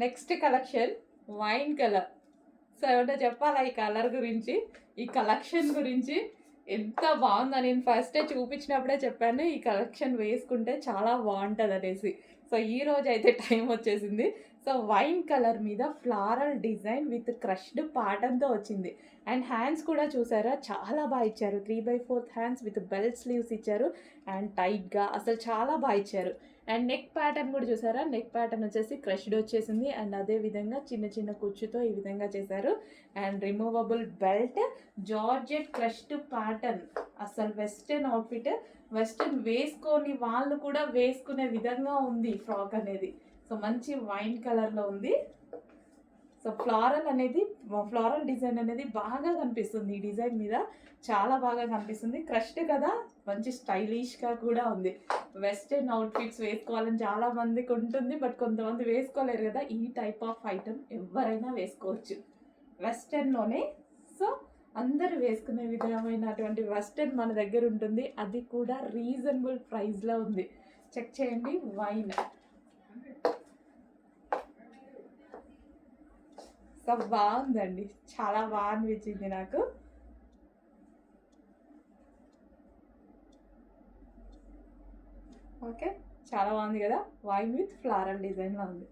Next collection wine colour. So ఏమంటే చెప్పాలా ఈ కలర్ గురించి, ఈ కలెక్షన్ గురించి ఎంత బాగుందో. నేను ఫస్ట్ చూపించినప్పుడే చెప్పాను ఈ కలెక్షన్ వేసుకుంటే చాలా బాగుంటుంది అనేసి. సో ఈ రోజు అయితే టైం వచ్చేసింది. సో వైన్ కలర్ మీద ఫ్లారల్ డిజైన్ విత్ క్రష్డ్ ప్యాటర్న్తో వచ్చింది. అండ్ హ్యాండ్స్ కూడా చూసారా చాలా బాగా ఇచ్చారు. 3/4 హ్యాండ్స్ విత్ బెల్ట్ స్లీవ్స్ ఇచ్చారు. అండ్ టైట్గా అసలు చాలా బాగా ఇచ్చారు. అండ్ నెక్ ప్యాటర్న్ కూడా చూసారా, నెక్ ప్యాటర్న్ వచ్చేసి క్రష్డ్ వచ్చేసింది. అండ్ అదే విధంగా చిన్న చిన్న కుచ్చుతో ఈ విధంగా చేశారు. And removable belt, georgette crushed pattern. అసలు వెస్టర్న్ అవుట్ఫిట్, వెస్టర్న్ వేసుకొని వాళ్ళు కూడా వేసుకునే విధంగా ఉంది ఫ్రాక్ అనేది. సో మంచి వైన్ కలర్లో ఉంది. సో ఫ్లారల్ డిజైన్ అనేది బాగా కనిపిస్తుంది ఈ డిజైన్ మీద, చాలా బాగా కనిపిస్తుంది. క్రష్డ్ కదా, మంచి స్టైలిష్గా కూడా ఉంది. వెస్టర్న్ అవుట్ఫిట్స్ వేసుకోవాలని చాలా మందికి ఉంటుంది, బట్ కొంతమంది వేసుకోలేరు కదా. ఈ టైప్ ఆఫ్ ఐటమ్ ఎవరైనా వేసుకోవచ్చు వెస్టర్న్లోనే. సో అందరూ వేసుకునే విధమైనటువంటి వెస్టర్న్ మన దగ్గర ఉంటుంది, అది కూడా రీజనబుల్ ప్రైస్లో ఉంది. చెక్ చేయండి. వైన్ సో బాగుందండి, చాలా బాగా అనిపించింది నాకు. ఓకే, చాలా బాగుంది కదా. వైన్ విత్ ఫ్లారల్ డిజైన్లో ఉంది.